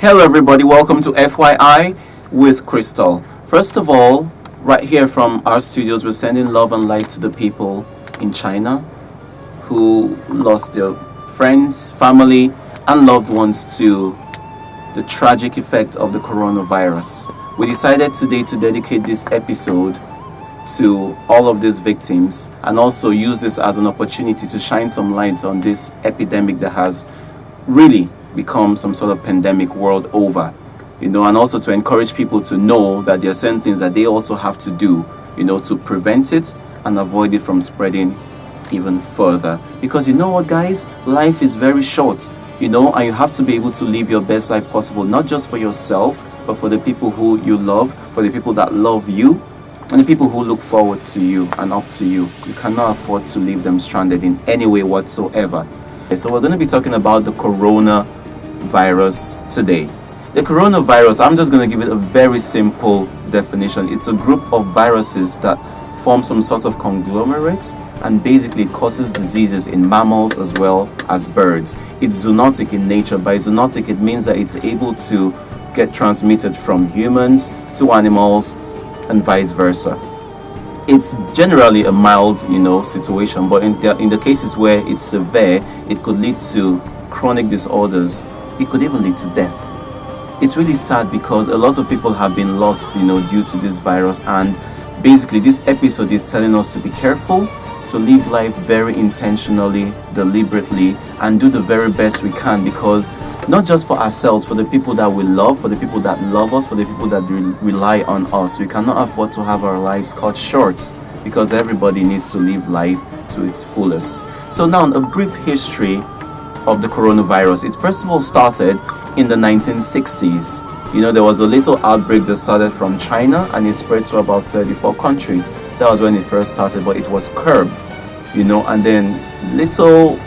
Hello, everybody. Welcome to FYI with Crystal. First of all, right here from our studios, we're sending love and light to the people in China who lost their friends, family, and loved ones to the tragic effect of the coronavirus. We decided today to dedicate this episode to all of these victims and also use this as an opportunity to shine some light on this epidemic that has really become some sort of pandemic world over, and also to encourage people to know that there are certain things that they also have to do, to prevent it and avoid it from spreading even further. Because you know what, guys, life is very short, and you have to be able to live your best life possible, not just for yourself, but for the people who you love, for the people that love you, and the people who look forward to you and up to you. You cannot afford to leave them stranded in any way whatsoever. So we're going to be talking about the coronavirus today. The coronavirus, I'm just going to give it a very simple definition. It's a group of viruses that form some sort of conglomerate, and basically it causes diseases in mammals as well as birds. It's zoonotic in nature. By zoonotic, it means that it's able to get transmitted from humans to animals and vice versa. It's generally a mild, situation, but in the cases where it's severe, it could lead to chronic disorders. It could even lead to death. It's really sad because a lot of people have been lost, due to this virus, and basically this episode is telling us to be careful, to live life very intentionally, deliberately, and do the very best we can, because not just for ourselves, for the people that we love, for the people that love us, for the people that rely on us. We cannot afford to have our lives cut short, because everybody needs to live life to its fullest. So now, a brief history of the coronavirus. It first of all started in the 1960s. There was a little outbreak that started from China and it spread to about 34 countries. That was when it first started, but it was curbed, and then little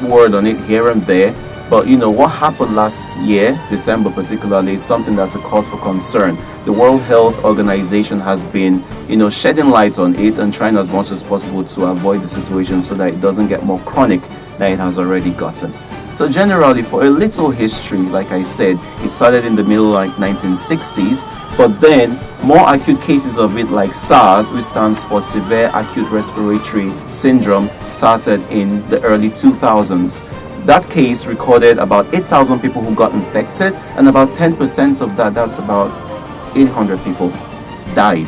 word on it here and there. But what happened last year, December particularly, is something that's a cause for concern. The World Health Organization has been, shedding light on it and trying as much as possible to avoid the situation so that it doesn't get more chronic than it has already gotten. So generally, for a little history, like I said, it started in the middle, 1960s, but then more acute cases of it, like SARS, which stands for Severe Acute Respiratory Syndrome, started in the early 2000s. That case recorded about 8,000 people who got infected, and about 10% of that, that's about 800 people, died.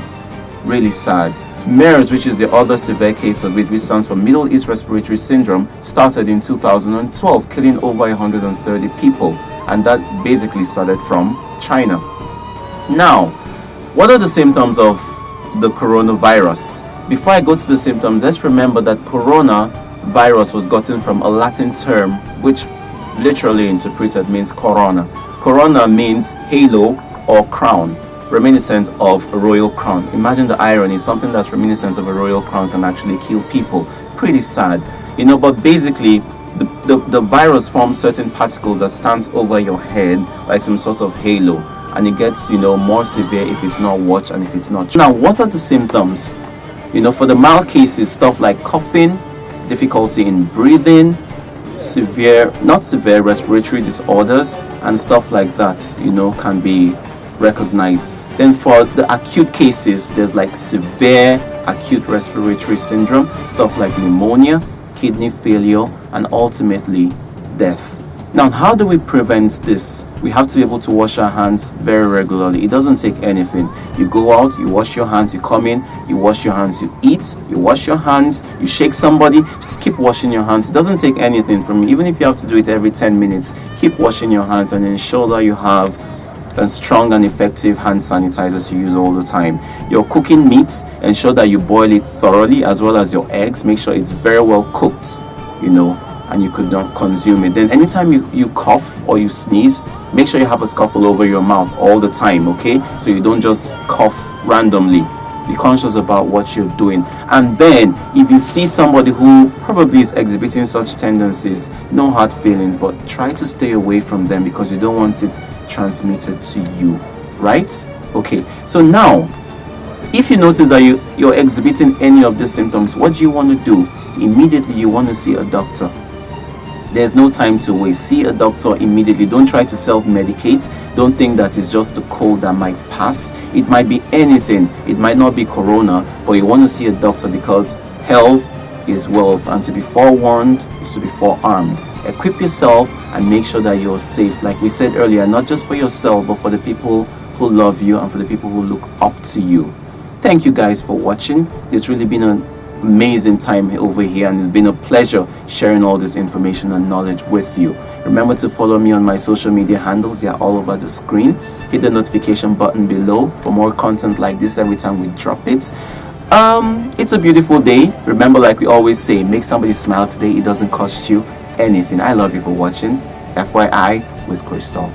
Really sad. MERS, which is the other severe case of it, which stands for Middle East Respiratory Syndrome, started in 2012, killing over 130 people, and that basically started from China. Now, what are the symptoms of the coronavirus? Before I go to the symptoms, let's remember that coronavirus was gotten from a Latin term, which literally interpreted means corona. Corona means halo or crown, reminiscent of a royal crown. Imagine the irony, something that's reminiscent of a royal crown can actually kill people. Pretty sad, but basically the virus forms certain particles that stands over your head like some sort of halo, and it gets more severe if it's not watched and if it's not. Now, what are the symptoms? For the mild cases, stuff like coughing, difficulty in breathing, not severe respiratory disorders and stuff like that, can be recognized. Then for the acute cases, there's like severe acute respiratory syndrome, stuff like pneumonia, kidney failure, and ultimately death. Now, how do we prevent this? We have to be able to wash our hands very regularly. It doesn't take anything. You go out, you wash your hands, you come in, you wash your hands, you eat, you wash your hands, you shake somebody, just keep washing your hands. It doesn't take anything from you. Even if you have to do it every 10 minutes, keep washing your hands and ensure that you have a strong and effective hand sanitizer to use all the time. Your cooking meats, ensure that you boil it thoroughly, as well as your eggs. Make sure it's very well cooked, and you could not consume it. Then anytime you cough or you sneeze, make sure you have a scuffle over your mouth all the time, okay? So you don't just cough randomly. Be conscious about what you're doing. And then if you see somebody who probably is exhibiting such tendencies, no hard feelings, but try to stay away from them because you don't want it transmitted to you, right? Okay, so now if you notice that you're exhibiting any of these symptoms, what do you want to do? Immediately you want to see a doctor. There's no time to waste. See a doctor immediately. Don't try to self-medicate. Don't think that it's just a cold that might pass. It might be anything. It might not be corona, but you want to see a doctor, because health is wealth, and to be forewarned is to be forearmed. Equip yourself and make sure that you're safe, like we said earlier, not just for yourself, but for the people who love you and for the people who look up to you. Thank you guys for watching. It's really been an amazing time over here, and it's been a pleasure sharing all this information and knowledge with you. Remember to follow me on my social media handles. They are all over the screen. Hit the notification button below for more content like this every time we drop it. It's a beautiful day. Remember, like we always say, make somebody smile today. It doesn't cost you anything. I love you for watching. FYI with Crystal.